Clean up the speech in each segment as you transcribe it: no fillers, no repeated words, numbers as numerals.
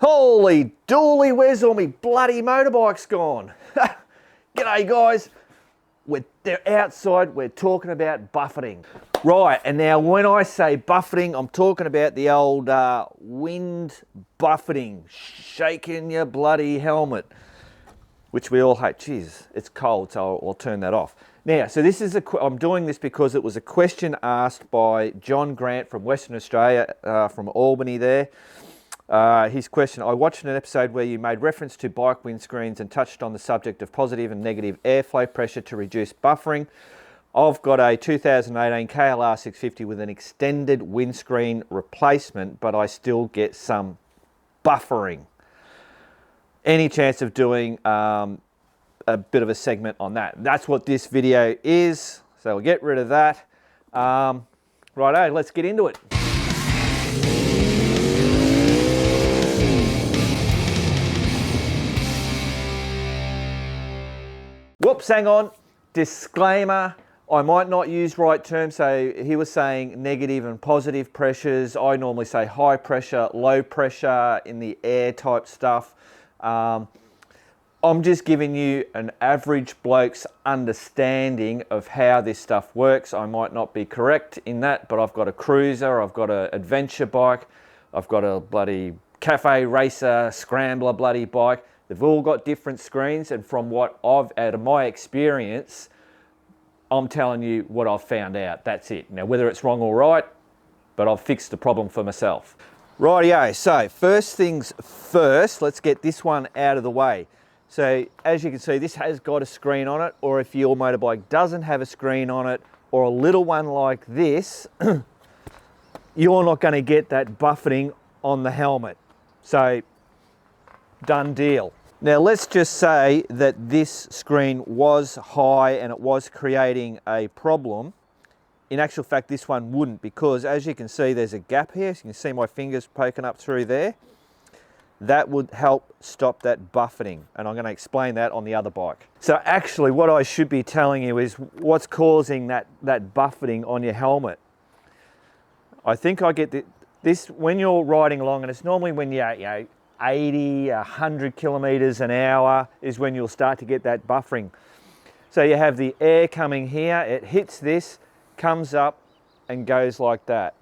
Holy dooly, where's all me bloody motorbikes gone? G'day guys, they're outside, we're talking about buffeting. Right, and now when I say buffeting, I'm talking about the old wind buffeting, shaking your bloody helmet, which we all hate. Jeez, it's cold, so I'll turn that off. Now, so this is I'm doing this because it was a question asked by John Grant from Western Australia, from Albany there. His question: I watched an episode where you made reference to bike windscreens and touched on the subject of positive and negative airflow pressure to reduce buffering. I've got a 2018 KLR 650 with an extended windscreen replacement, but I still get some buffering. Any chance of doing a bit of a segment on that? That's what this video is, so we'll get rid of that. Righto, let's get into it. Whoops, hang on. Disclaimer, I might not use right terms. So he was saying negative and positive pressures. I normally say high pressure, low pressure in the air type stuff. I'm just giving you an average bloke's understanding of how this stuff works. I might not be correct in that, but I've got a cruiser, I've got an adventure bike, I've got a bloody cafe racer, scrambler bloody bike. They've all got different screens, and from what out of my experience, I'm telling you what I've found out. That's it. Now, whether it's wrong or right, but I've fixed the problem for myself. Rightio, so first things first, let's get this one out of the way. So as you can see, this has got a screen on it, or if your motorbike doesn't have a screen on it, or a little one like this, you're not going to get that buffeting on the helmet. So done deal. Now let's just say that this screen was high and it was creating a problem. In actual fact, this one wouldn't, because as you can see, there's a gap here. So you can see my fingers poking up through there. That would help stop that buffeting, and I'm going to explain that on the other bike. So actually what I should be telling you is what's causing that buffeting on your helmet. I think I get this when you're riding along, and it's normally when you're 80, 100 kilometers an hour is when you'll start to get that buffering. So you have the air coming here, it hits this, comes up and goes like that.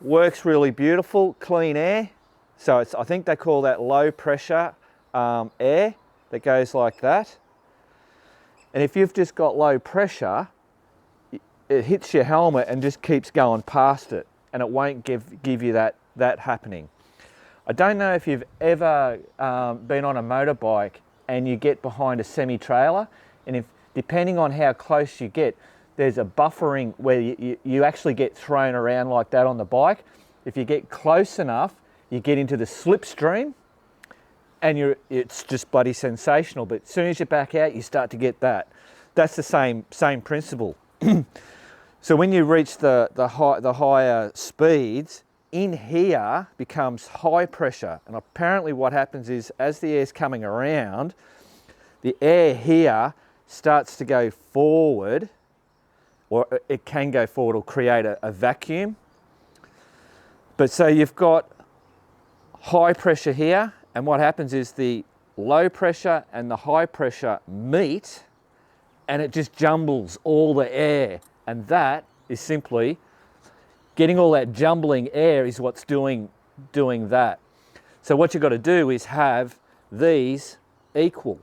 Works really beautiful, clean air. So I think they call that low pressure air that goes like that. And if you've just got low pressure, it hits your helmet and just keeps going past it, and it won't give you that happening. I don't know if you've ever been on a motorbike and you get behind a semi-trailer, and depending on how close you get, there's a buffering where you actually get thrown around like that on the bike. If you get close enough, you get into the slipstream, and it's just bloody sensational. But as soon as you back out, you start to get that. That's the same principle. So when you reach the higher speeds, in here becomes high pressure, and apparently what happens is as the air's coming around, the air here starts to go forward, or it can go forward or create a vacuum. But so you've got high pressure here, and what happens is the low pressure and the high pressure meet, and it just jumbles all the air, and that is simply getting all that jumbling air is what's doing that. So what you've got to do is have these equal.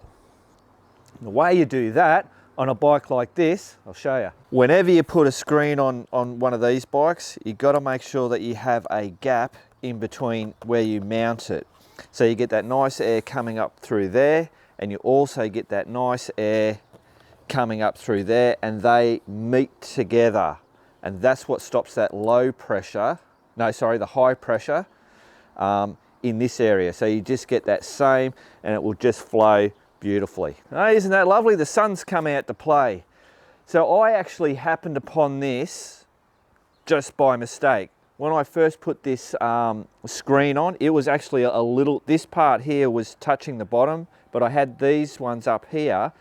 The way you do that on a bike like this, I'll show you. Whenever you put a screen on one of these bikes, you've got to make sure that you have a gap in between where you mount it. So you get that nice air coming up through there, and you also get that nice air coming up through there, and they meet together. And that's what stops that the high pressure in this area. So you just get that same, and it will just flow beautifully. Oh, isn't that lovely? The sun's come out to play. So I actually happened upon this just by mistake. When I first put this screen on, it was actually this part here was touching the bottom, but I had these ones up here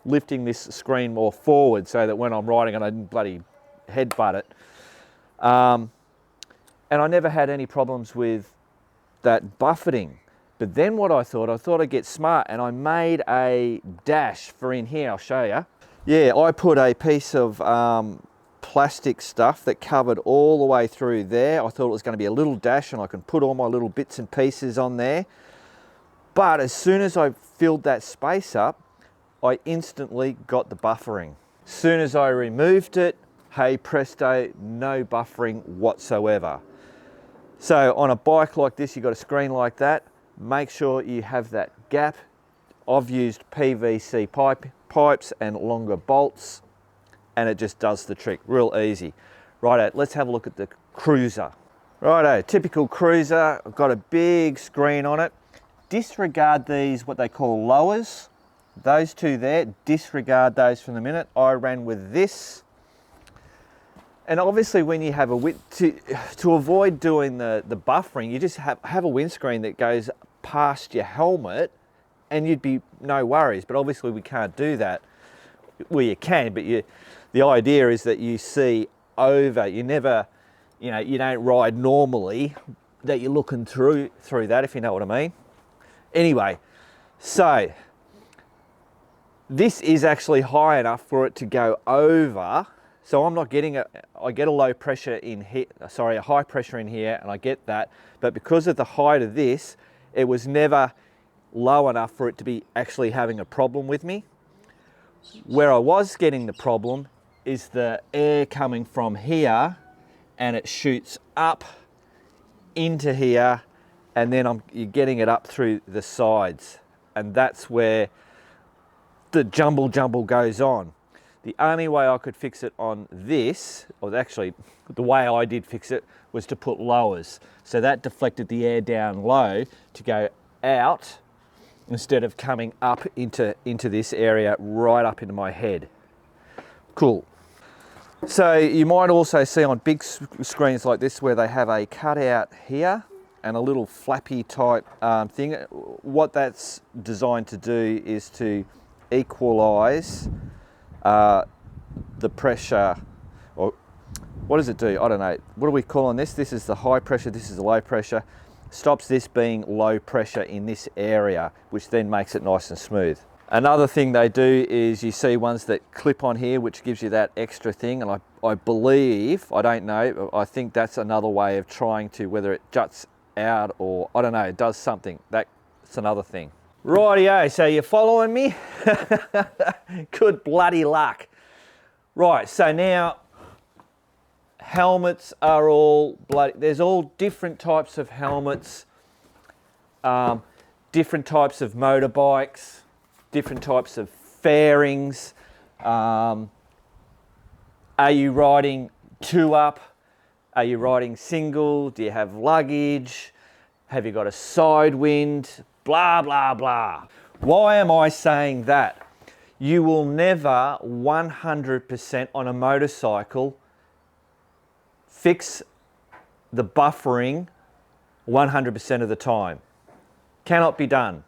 lifting this screen more forward so that when I'm riding it, I didn't bloody headbutt it. And I never had any problems with that buffeting. But then what I thought I'd get smart, and I made a dash for in here. I'll show you. Yeah, I put a piece of plastic stuff that covered all the way through there. I thought it was going to be a little dash and I can put all my little bits and pieces on there. But as soon as I filled that space up, I instantly got the buffering. As soon as I removed it, hey presto, no buffering whatsoever. So on a bike like this, you've got a screen like that, make sure you have that gap. I've used PVC pipes and longer bolts, and it just does the trick, real easy. Righto, let's have a look at the Cruiser. Righto, typical Cruiser, I've got a big screen on it. Disregard these, what they call lowers. Those two there, disregard those for the minute. I ran with this. And obviously when you have a to avoid doing the buffering, you just have a windscreen that goes past your helmet and you'd be no worries. But obviously we can't do that. Well, you can, but the idea is that you see over. You never, you don't ride normally that you're looking through that, if you know what I mean. Anyway, so this is actually high enough for it to go over. So I'm not getting I get a low pressure in here, sorry, a high pressure in here, and I get that. But because of the height of this, it was never low enough for it to be actually having a problem with me. Where I was getting the problem is the air coming from here and it shoots up into here, and then you're getting it up through the sides. And that's where the jumble goes on. The only way I could fix it on this, or actually the way I did fix it, was to put lowers. So that deflected the air down low to go out instead of coming up into this area, right up into my head. Cool. So you might also see on big screens like this where they have a cutout here and a little flappy type thing. What that's designed to do is to equalize the pressure, or what does it do? I don't know. What are we calling this? This is the high pressure, this is the low pressure. Stops this being low pressure in this area, which then makes it nice and smooth. Another thing they do is you see ones that clip on here, which gives you that extra thing. And I believe, I don't know, I think that's another way of trying to, whether it juts out or, I don't know, it does something. That's another thing. Rightio, so you're following me? Good bloody luck. Right, so now helmets are all bloody, there's all different types of helmets, different types of motorbikes, different types of fairings. Are you riding two up? Are you riding single? Do you have luggage? Have you got a side wind? Blah, blah, blah. Why am I saying that? You will never 100% on a motorcycle fix the buffering 100% of the time. Cannot be done.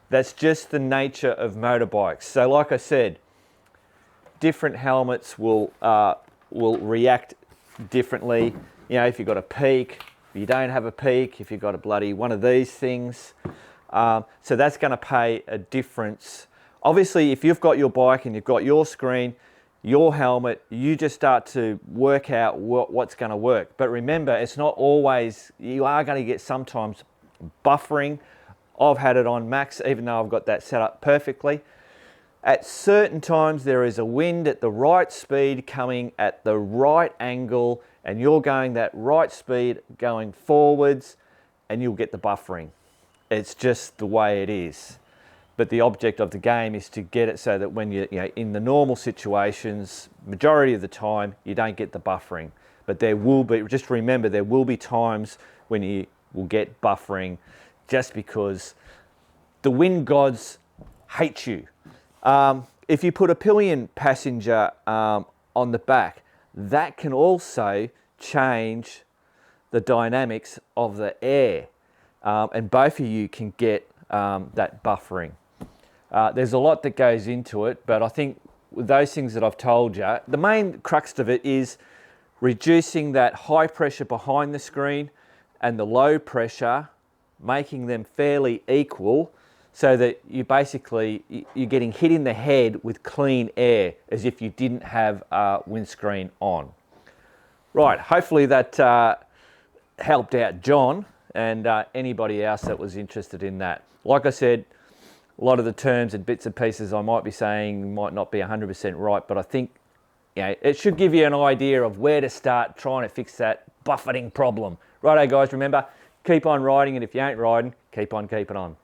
That's just the nature of motorbikes. So like I said, different helmets will react differently. If you've got a peak, if you don't have a peak, if you've got a bloody one of these things. So that's going to pay a difference. Obviously, if you've got your bike and you've got your screen, your helmet, you just start to work out what's going to work. But remember, it's not always, you are going to get sometimes buffering. I've had it on max, even though I've got that set up perfectly. At certain times, there is a wind at the right speed coming at the right angle, and you're going that right speed going forwards, and you'll get the buffering. It's just the way it is. But the object of the game is to get it so that when you're in the normal situations, majority of the time, you don't get the buffering. But there will be, just remember, there will be times when you will get buffering just because the wind gods hate you. If you put a pillion passenger on the back, that can also change the dynamics of the air. And both of you can get that buffering. There's a lot that goes into it, but I think with those things that I've told you, the main crux of it is reducing that high pressure behind the screen, and the low pressure, making them fairly equal so that you're getting hit in the head with clean air as if you didn't have a windscreen on. Right, hopefully that helped out John and anybody else that was interested in that. Like I said, a lot of the terms and bits and pieces I might be saying might not be 100% right, but I think it should give you an idea of where to start trying to fix that buffeting problem. Righto guys, remember, keep on riding, and if you ain't riding, keep on keeping on.